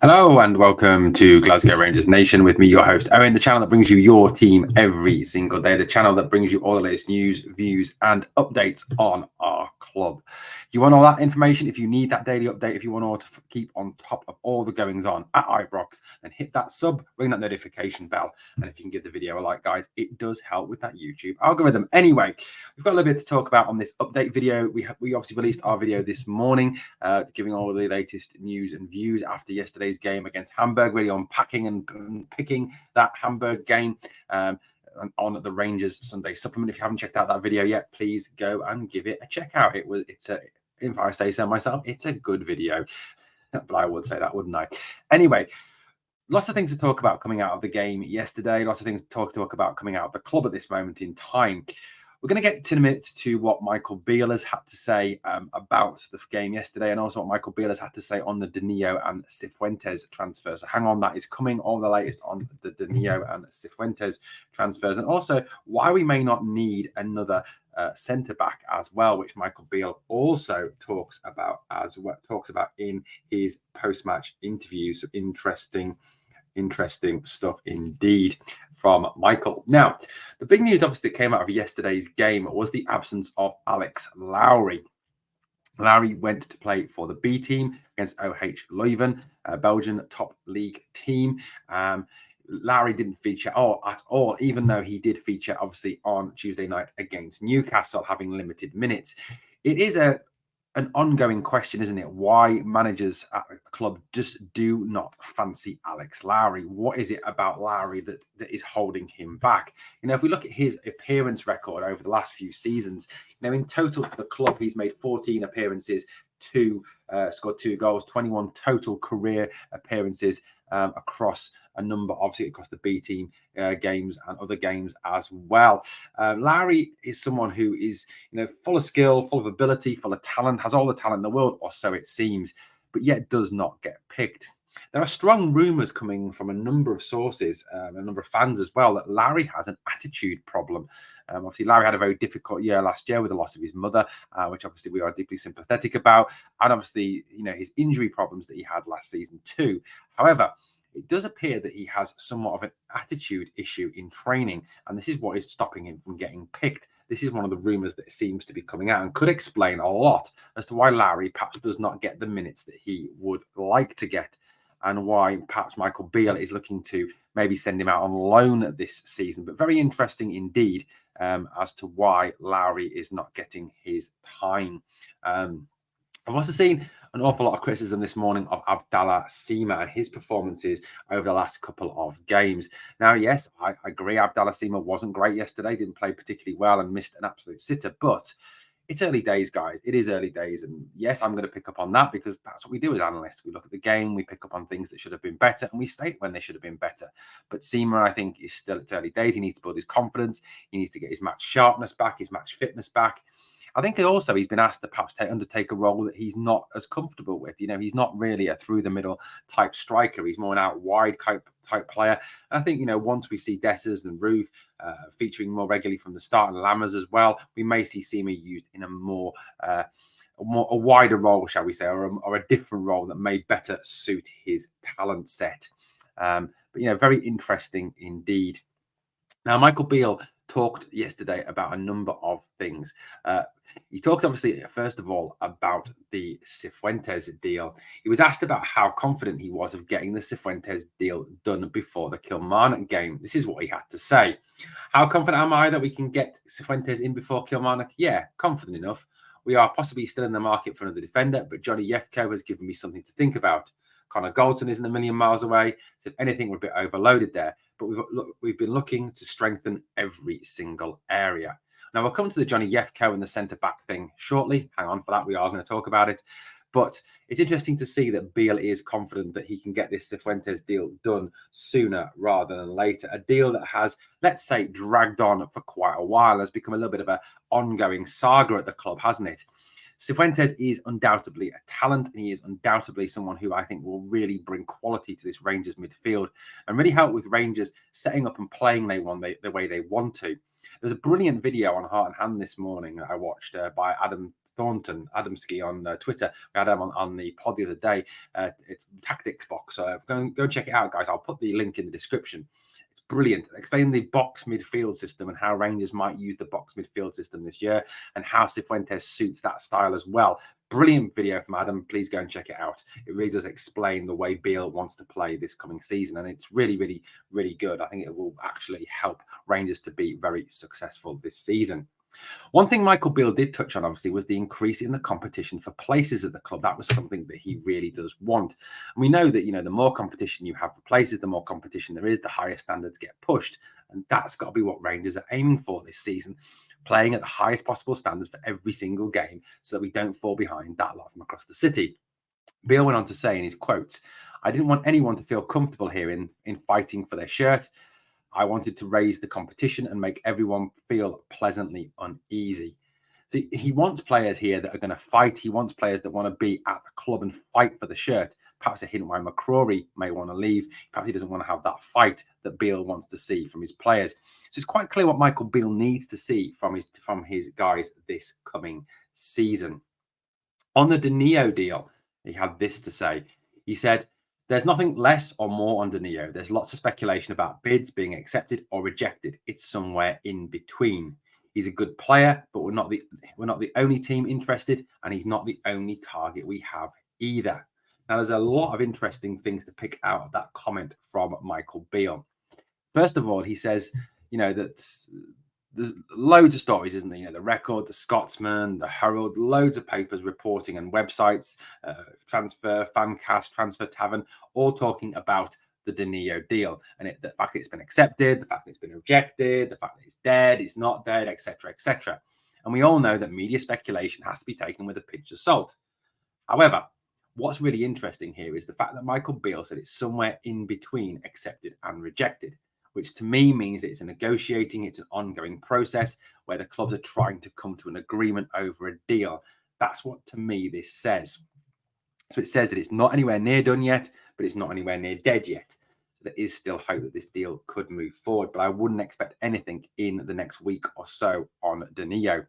Hello and welcome to Glasgow Rangers Nation with me, your host, Owen, the channel that brings you your team every single day, the channel that brings you all the latest news, views and updates on our club. If you want all that information, if you need that daily update, if you want to keep on top of all the goings on at Ibrox, then hit that sub, ring that notification bell, and if you can give the video a like, guys, it does help with that YouTube algorithm. Anyway, we've got a little bit to talk about on this update video. We obviously released our video this morning, giving all the latest news and views after yesterday's game against Hamburg, really unpacking and picking that Hamburg game on the Rangers Sunday supplement. If you haven't checked out that video yet, please go and give it a check out. If I say so myself, it's a good video, but I would say that, wouldn't I? Anyway, lots of things to talk about coming out of the game yesterday. Lots of things to talk about coming out of the club at this moment in time. We're going to get in a minute to what Michael Beale has had to say about the game yesterday, and also what Michael Beale has had to say on the Denio and Cifuentes transfers. So hang on, that is coming. All the latest on the Denio and Cifuentes transfers, and also why we may not need another centre back as well, which Michael Beale also talks about in his post-match interview. So interesting stuff indeed from Michael. Now, the big news obviously that came out of yesterday's game was the absence of Alex Lowry. Lowry went to play for the B team against OH Leuven, a Belgian top league team. Lowry didn't feature at all, even though he did feature obviously on Tuesday night against Newcastle, having limited minutes. It is an ongoing question, isn't it? Why managers at the club just do not fancy Alex Lowry. What is it about Lowry that is holding him back? If we look at his appearance record over the last few seasons, in total for the club, he's made 14 appearances, scored 2 goals, 21 total career appearances across a number, obviously across the B team games and other games as well. Lowry is someone who is, full of skill, full of ability, full of talent, has all the talent in the world, or so it seems, but yet does not get picked. There are strong rumours coming from a number of sources, a number of fans as well, that Lowry has an attitude problem. Obviously, Lowry had a very difficult year last year with the loss of his mother, which obviously we are deeply sympathetic about, and obviously, his injury problems that he had last season too. However, it does appear that he has somewhat of an attitude issue in training, and this is what is stopping him from getting picked. This is one of the rumours that seems to be coming out and could explain a lot as to why Lowry perhaps does not get the minutes that he would like to get, and why perhaps Michael Beale is looking to maybe send him out on loan this season. But very interesting indeed as to why Lowry is not getting his time. I've also seen an awful lot of criticism this morning of Abdallah Sima and his performances over the last couple of games. Now, yes, I agree. Abdallah Sima wasn't great yesterday, didn't play particularly well and missed an absolute sitter. But it's early days, guys. It is early days. And yes, I'm going to pick up on that because that's what we do as analysts. We look at the game, we pick up on things that should have been better, and we state when they should have been better. But Sima, I think, is still at early days. He needs to build his confidence. He needs to get his match sharpness back, his match fitness back. I think also he's been asked to perhaps undertake a role that he's not as comfortable with. He's not really a through-the-middle type striker. He's more an out-wide type player. And I think, once we see Dessers and Ruth featuring more regularly from the start, and Lammers as well, we may see Sima used in a wider role, shall we say, or a different role that may better suit his talent set. But very interesting indeed. Now, Michael Beale talked yesterday about a number of things. He talked, obviously, first of all, about the Cifuentes deal. He was asked about how confident he was of getting the Cifuentes deal done before the Kilmarnock game. This is what he had to say. How confident am I that we can get Cifuentes in before Kilmarnock? Yeah, confident enough. We are possibly still in the market for another defender, but Johnny Yfeko has given me something to think about. Connor Goldson isn't a million miles away, so if anything, we're a bit overloaded there. But we've been looking to strengthen every single area. Now, we'll come to the Johnny Yfeko and the centre-back thing shortly. Hang on for that. We are going to talk about it. But it's interesting to see that Biel is confident that he can get this Cifuentes deal done sooner rather than later. A deal that has, let's say, dragged on for quite a while, has become a little bit of an ongoing saga at the club, hasn't it? Cifuentes is undoubtedly a talent, and he is undoubtedly someone who I think will really bring quality to this Rangers midfield and really help with Rangers setting up and playing the way they want to. There's a brilliant video on Heart and Hand this morning that I watched by Adam Thornton, Adamski on Twitter. We had him on the pod the other day. It's Tactics Box. So go and check it out, guys. I'll put the link in the description. It's brilliant. Explain the box midfield system and how Rangers might use the box midfield system this year and how Cifuentes suits that style as well. Brilliant video from Adam. Please go and check it out. It really does explain the way Beale wants to play this coming season. And it's really, really, really good. I think it will actually help Rangers to be very successful this season. One thing Michael Beale did touch on, obviously, was the increase in the competition for places at the club. That was something that he really does want. And we know that, the more competition you have for places, the more competition there is, the higher standards get pushed. And that's got to be what Rangers are aiming for this season, playing at the highest possible standards for every single game so that we don't fall behind that lot from across the city. Beale went on to say in his quotes, "I didn't want anyone to feel comfortable here in fighting for their shirt. I wanted to raise the competition and make everyone feel pleasantly uneasy." So he wants players here that are going to fight. He wants players that want to be at the club and fight for the shirt. Perhaps a hint why McCrory may want to leave. Perhaps he doesn't want to have that fight that Beale wants to see from his players. So it's quite clear what Michael Beale needs to see from his guys this coming season. On the Denio deal, he had this to say. He said, "There's nothing less or more on Danilo. There's lots of speculation about bids being accepted or rejected. It's somewhere in between. He's a good player, but we're not the only team interested, and he's not the only target we have either." Now, there's a lot of interesting things to pick out of that comment from Michael Beale. First of all, he says, that there's loads of stories, isn't there? The Record, the Scotsman, the Herald, loads of papers reporting and websites, Transfer, Fancast, Transfer Tavern, all talking about the Denio deal and the fact that it's been accepted, the fact that it's been rejected, the fact that it's dead, it's not dead, etc., etc. And we all know that media speculation has to be taken with a pinch of salt. However, what's really interesting here is the fact that Michael Beale said it's somewhere in between accepted and rejected, which to me means that it's it's an ongoing process where the clubs are trying to come to an agreement over a deal. That's what, to me, this says. So it says that it's not anywhere near done yet, but it's not anywhere near dead yet. So there is still hope that this deal could move forward, but I wouldn't expect anything in the next week or so on Denio.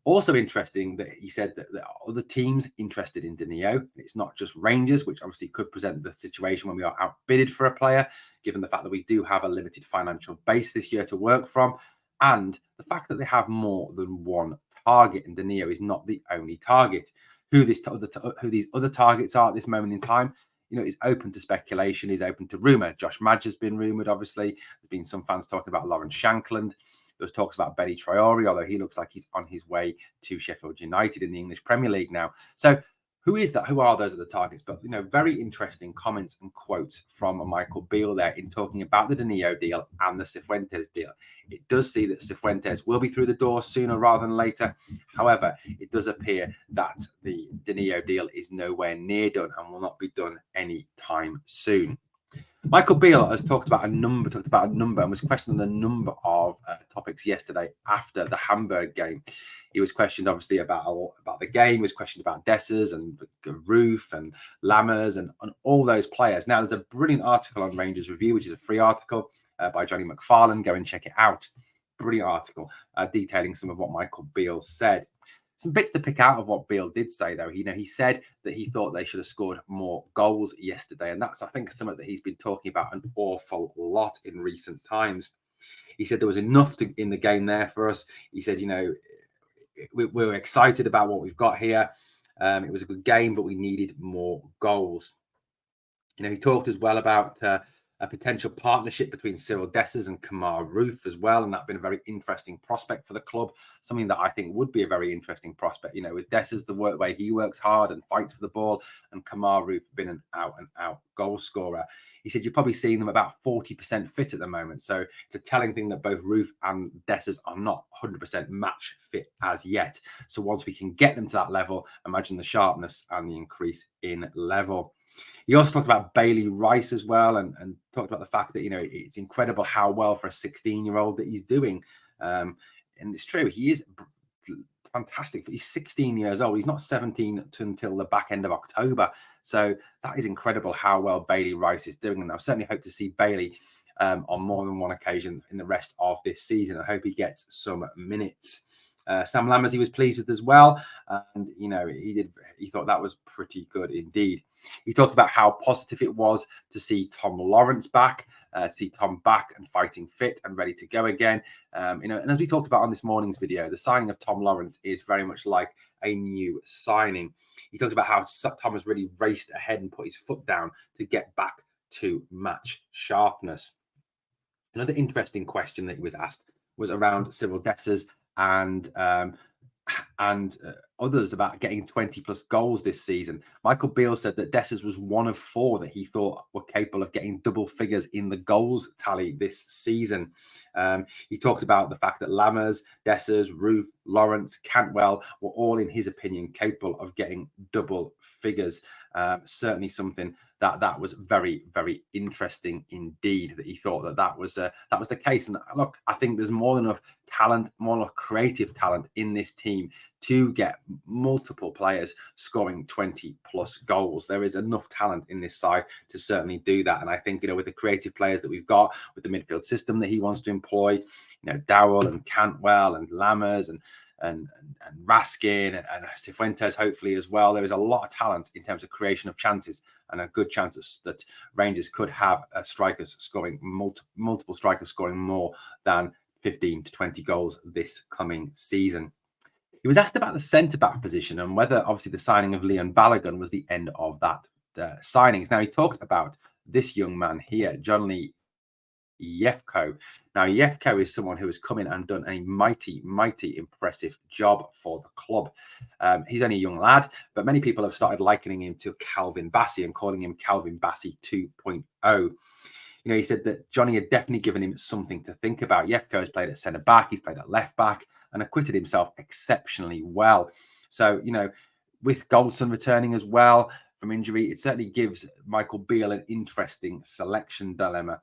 Also interesting that he said that there are other teams interested in Denio. It's not just Rangers, which obviously could present the situation when we are outbidded for a player, given the fact that we do have a limited financial base this year to work from, and the fact that they have more than one target, and Denio is not the only target. Who these other targets are at this moment in time, is open to speculation, is open to rumour. Josh Madge has been rumoured, obviously. There's been some fans talking about Lawrence Shankland. There's talks about Benny Traore, although he looks like he's on his way to Sheffield United in the English Premier League now. So who is that? Who are those other targets? But, very interesting comments and quotes from Michael Beale there in talking about the Denio deal and the Cifuentes deal. It does see that Cifuentes will be through the door sooner rather than later. However, it does appear that the Denio deal is nowhere near done and will not be done anytime soon. Michael Beale has talked about a number and was questioned on a number of topics yesterday after the Hamburg game. He was questioned, obviously, about the game. He was questioned about Dessers and Roof and Lammers and all those players. Now, there's a brilliant article on Rangers Review, which is a free article by Johnny McFarlane. Go and check it out. Brilliant article detailing some of what Michael Beale said. Some bits to pick out of what Biel did say, though. He said that he thought they should have scored more goals yesterday. And that's, I think, something that he's been talking about an awful lot in recent times. He said there was enough in the game there for us. He said, we were excited about what we've got here. It was a good game, but we needed more goals. He talked as well about a potential partnership between Cyril Dessers and Kemar Roof as well. And that's been a very interesting prospect for the club. Something that I think would be a very interesting prospect. With Dessers, the way he works hard and fights for the ball, and Kemar Roof been an out-and-out goal scorer. He said you're probably seeing them about 40% fit at the moment. So it's a telling thing that both Roof and Dessers are not 100% match fit as yet. So once we can get them to that level, imagine the sharpness and the increase in level. He also talked about Bailey Rice as well and talked about the fact that, it's incredible how well for a 16-year-old that he's doing. And it's true, he is fantastic. He's 16 years old. He's not 17 until the back end of October. So that is incredible how well Bailey Rice is doing. And I certainly hope to see Bailey on more than one occasion in the rest of this season. I hope he gets some minutes. Sam Lammers he was pleased with as well, and he thought that was pretty good indeed. He talked about how positive it was to see Tom Lawrence back, to see Tom back and fighting fit and ready to go again. And as we talked about on this morning's video, the signing of Tom Lawrence is very much like a new signing. He talked about how Tom has really raced ahead and put his foot down to get back to match sharpness. Another interesting question that he was asked was around Cyril Dessers and others about getting 20+ goals this season. Michael Beale said that Dessers was one of 4 that he thought were capable of getting double figures in the goals tally this season. He talked about the fact that Lammers, Dessers, Ruth, Lawrence, Cantwell were all, in his opinion, capable of getting double figures. Certainly something that was very, very interesting indeed, that he thought that was the case. And look, I think there's more than enough talent, more enough creative talent in this team to get multiple players scoring 20+ goals. There is enough talent in this side to certainly do that. And I think, with the creative players that we've got, with the midfield system that he wants to employ, Dowell and Cantwell and Lammers and Raskin and Cifuentes, hopefully as well. There is a lot of talent in terms of creation of chances, and a good chance that Rangers could have strikers scoring multiple strikers scoring more than 15 to 20 goals this coming season. He was asked about the centre-back position and whether, obviously, the signing of Leon Balogun was the end of that signings. Now, he talked about this young man here, Johnny Yfeko. Now, Yfeko is someone who has come in and done a mighty, mighty impressive job for the club. He's only a young lad, but many people have started likening him to Calvin Bassey and calling him Calvin Bassey 2.0. He said that Johnny had definitely given him something to think about. Yfeko has played at centre-back, he's played at left-back, and acquitted himself exceptionally well. So, with Goldson returning as well from injury, it certainly gives Michael Beale an interesting selection dilemma.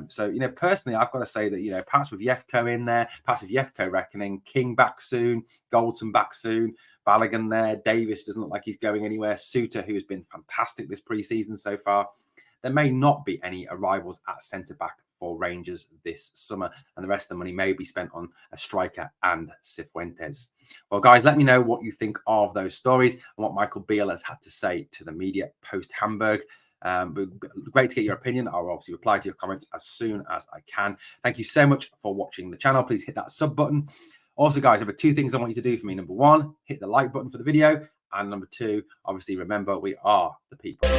So, personally, I've got to say that, perhaps with Yfeko in there, perhaps with Yfeko reckoning, King back soon, Goldson back soon, Balogun there, Davis doesn't look like he's going anywhere, Suter, who's been fantastic this pre-season so far. There may not be any arrivals at centre-back for Rangers this summer, and the rest of the money may be spent on a striker and Cifuentes. Well, guys, let me know what you think of those stories and what Michael Beale has had to say to the media post-Hamburg. Great to get your opinion. I'll obviously reply to your comments as soon as I can. Thank you so much for watching the channel. Please hit that sub button. Also, guys, there are 2 things I want you to do for me. Number 1, hit the like button for the video. And number 2, obviously, remember, we are the people.